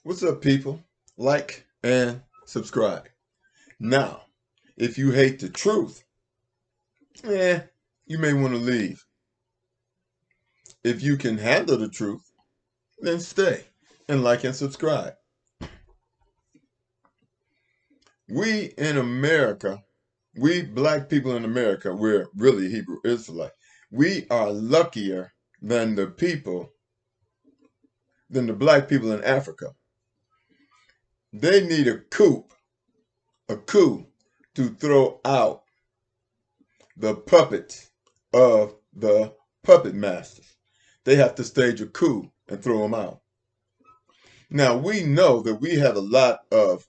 What's up, people? Like and subscribe. Now, if you hate the truth, you may want to leave. If you can handle the truth, then stay and like and subscribe. We in America, we black people in America, we're really Hebrew Israelite. We are luckier than the black people in Africa. They need a coup to throw out the puppets of the puppet masters. They have to stage a coup and throw them out. Now, we know that we have a lot of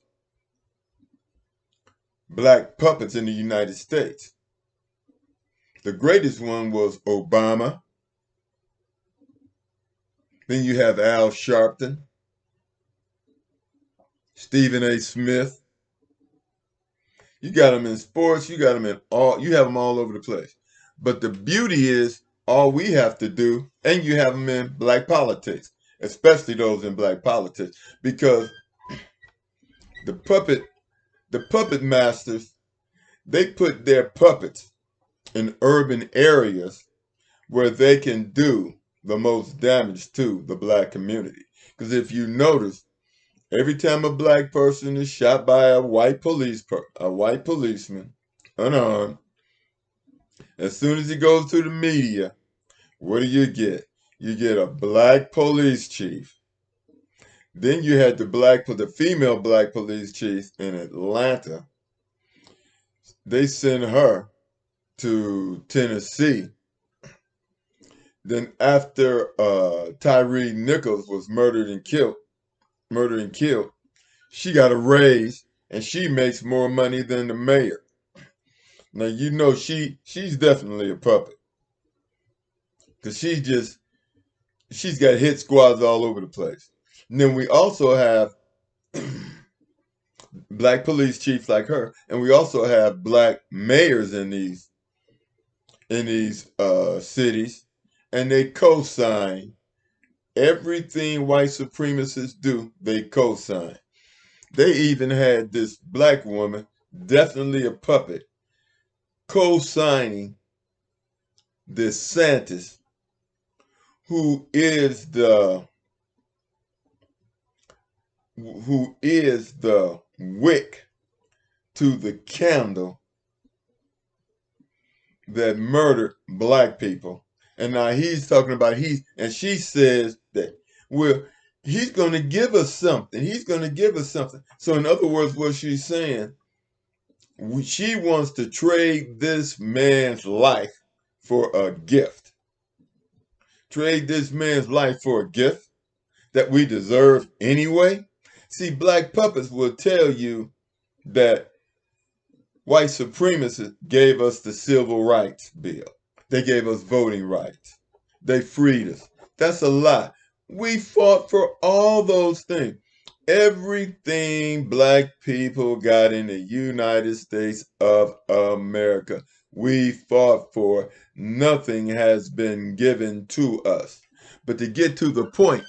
black puppets in the United States. The greatest one was Obama. Then you have Al Sharpton, Stephen A. Smith. You got them in sports, you have them all over the place. But the beauty is, all we have to do, and you have them in black politics, especially those in black politics, because the puppet masters, they put their puppets in urban areas where they can do the most damage to the black community. Because if you notice, every time a black person is shot by a white policeman, unarmed, as soon as he goes to the media, what do you get? You get a black police chief. Then you had the female black police chief in Atlanta. They sent her to Tennessee. Then after Tyree Nichols was murdered and killed, she got a raise and she makes more money than the mayor. Now you know she's definitely a puppet because she's got hit squads all over the place. And then we also have black police chiefs like her, and we also have black mayors in these cities, and they co-sign everything white supremacists do. They co-sign. They even had this black woman, definitely a puppet, co-signing DeSantis, who is the wick to the candle that murdered black people. And now he's talking about she says that, well, he's going to give us something. He's going to give us something. So in other words, what she's saying, she wants to trade this man's life for a gift. Trade this man's life for a gift that we deserve anyway. See, black puppets will tell you that white supremacists gave us the Civil Rights Bill. They gave us voting rights. They freed us. That's a lie. We fought for all those things. Everything black people got in the United States of America, we fought for. Nothing has been given to us. But to get to the point,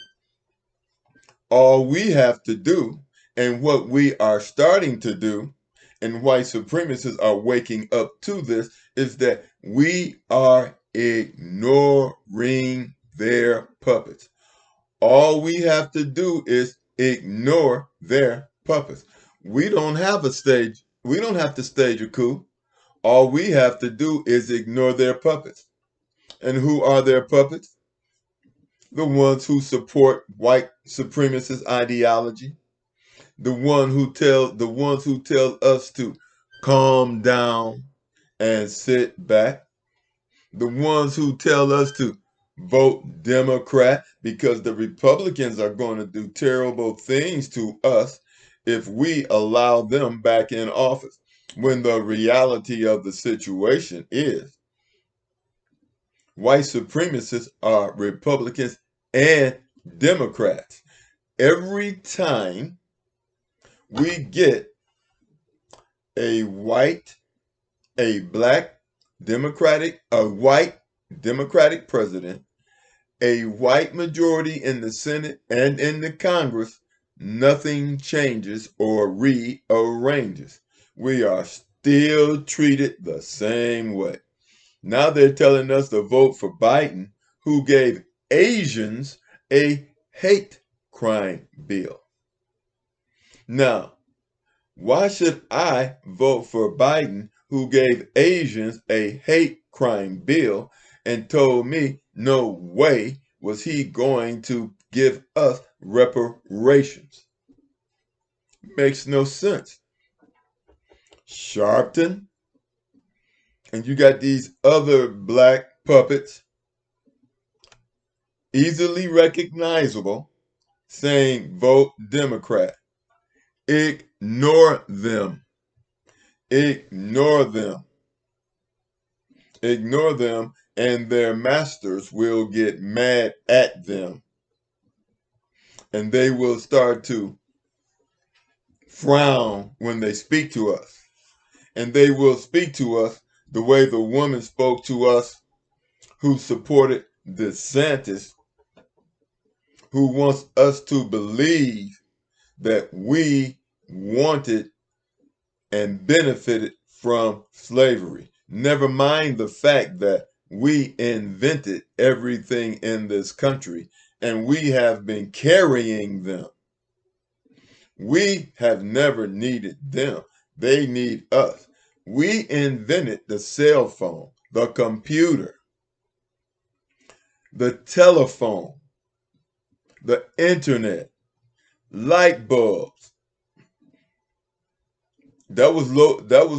all we have to do, and what we are starting to do, and white supremacists are waking up to this, is that we are ignoring their puppets. All we have to do is ignore their puppets. We don't have to stage a coup. All we have to do is ignore their puppets. And who are their puppets? The ones who support white supremacist ideology. The ones who tell us to calm down and sit back. The ones who tell us to vote Democrat because the Republicans are going to do terrible things to us if we allow them back in office. When the reality of the situation is white supremacists are Republicans and Democrats. Every time we get a white Democratic president, a white majority in the Senate and in the Congress, nothing changes or rearranges. We are still treated the same way. Now they're telling us to vote for Biden, who gave Asians a hate crime bill. Now, why should I vote for Biden, who gave Asians a hate crime bill and told me no way was he going to give us reparations? Makes no sense. Sharpton, and you got these other black puppets, easily recognizable, saying vote Democrat. Ignore them. Ignore them. Ignore them, and their masters will get mad at them. And they will start to frown when they speak to us. And they will speak to us the way the woman spoke to us who supported DeSantis, who wants us to believe that we wanted and benefited from slavery. Never mind the fact that we invented everything in this country and we have been carrying them. We have never needed them. They need us. We invented the cell phone, the computer, the telephone, the internet, light bulbs. That was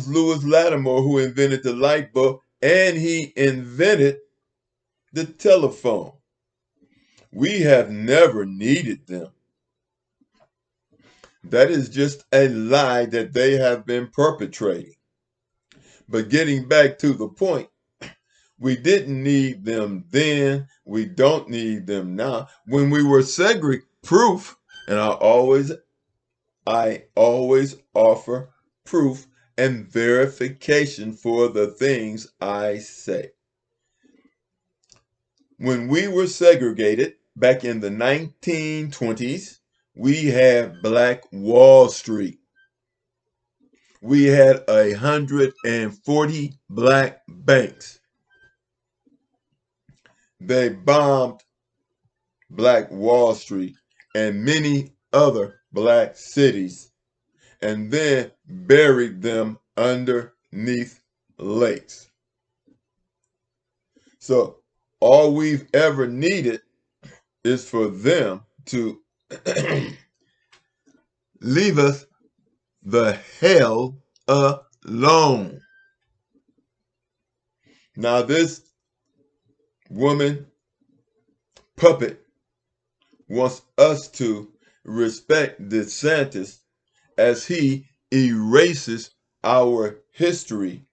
Lewis Lattimore who invented the light bulb, and he invented the telephone. We have never needed them. That is just a lie that they have been perpetrating. But getting back to the point, we didn't need them then. We don't need them now. When we were segregated, proof, and I always offer proof and verification for the things I say. When we were segregated back in the 1920s, we had Black Wall Street. We had 140 black banks. They bombed Black Wall Street and many other black cities and then buried them underneath lakes. So all we've ever needed is for them to leave us the hell alone. Now this woman puppet wants us to respect DeSantis as he erases our history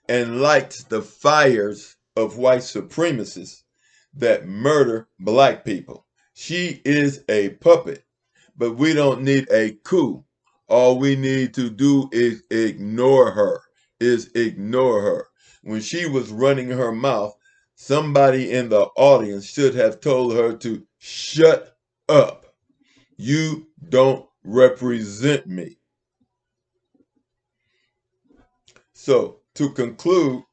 and lights the fires of white supremacists that murder black people. She is a puppet, but we don't need a coup. All we need to do is ignore her, When she was running her mouth, somebody in the audience should have told her to shut up. You don't represent me. So, to conclude,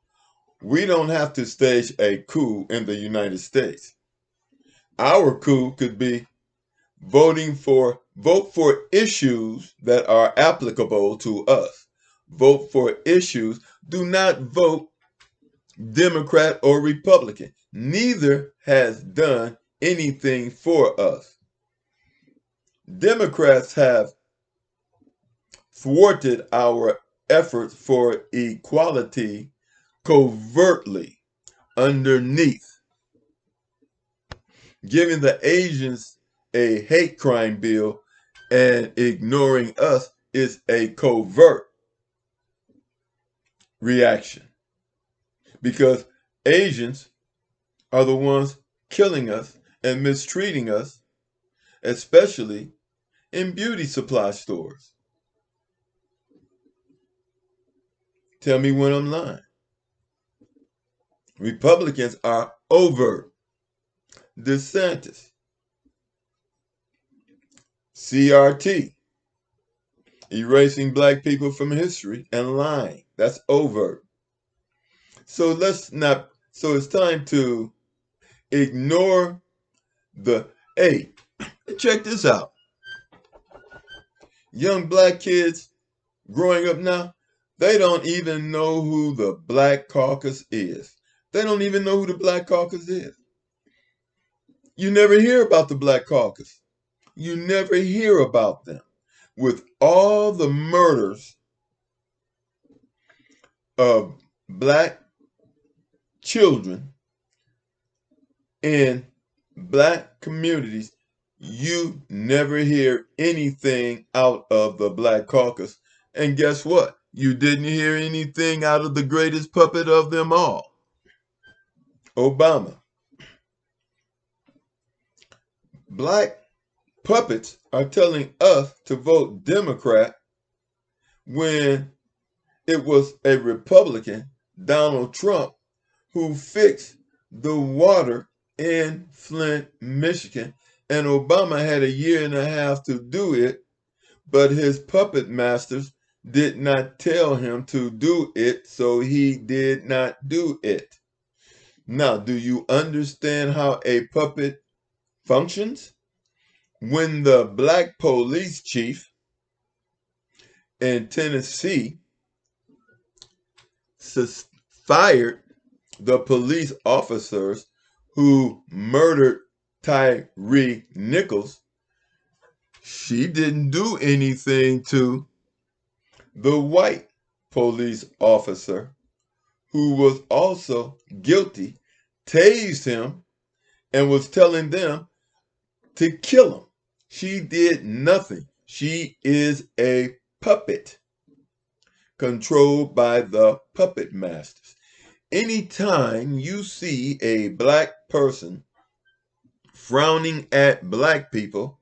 we don't have to stage a coup in the United States. Our coup could be vote for issues that are applicable to us. Vote for issues. Do not vote Democrat or Republican. Neither has done anything for us. Democrats have thwarted our efforts for equality covertly underneath. Giving the Asians a hate crime bill and ignoring us is a covert reaction, because Asians are the ones killing us and mistreating us, especially in beauty supply stores. Tell me when I'm lying. Republicans are overt. DeSantis CRT, erasing black people from history and lying. That's overt. So it's time to ignore hey, check this out. Young black kids growing up now, they don't even know who the Black Caucus is. They don't even know who the Black Caucus is. You never hear about the Black Caucus. You never hear about them. With all the murders of black children in black communities, you never hear anything out of the Black Caucus. And guess what? You didn't hear anything out of the greatest puppet of them all, Obama. Black puppets are telling us to vote Democrat when it was a Republican, Donald Trump, who fixed the water in Flint, Michigan. And Obama had a year and a half to do it, but his puppet masters did not tell him to do it, so he did not do it. Now, do you understand how a puppet functions? When the black police chief in Tennessee fired the police officers who murdered Tyre Nichols, she didn't do anything to the white police officer who was also guilty, tased him, and was telling them to kill him. She did nothing. She is a puppet controlled by the puppet masters. Anytime you see a black person frowning at black people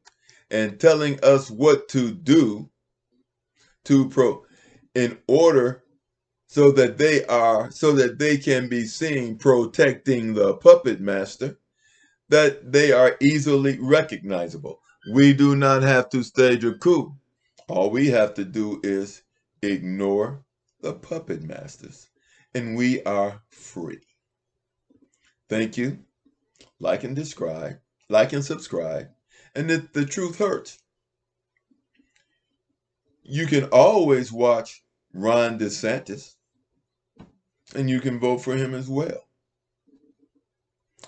and telling us what to do in order so that they can be seen protecting the puppet master, that they are easily recognizable. We do not have to stage a coup. All we have to do is ignore the puppet masters, and we are free. Thank you. Like and subscribe. And if the truth hurts, you can always watch Ron DeSantis, and you can vote for him as well.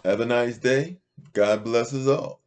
Have a nice day. God bless us all.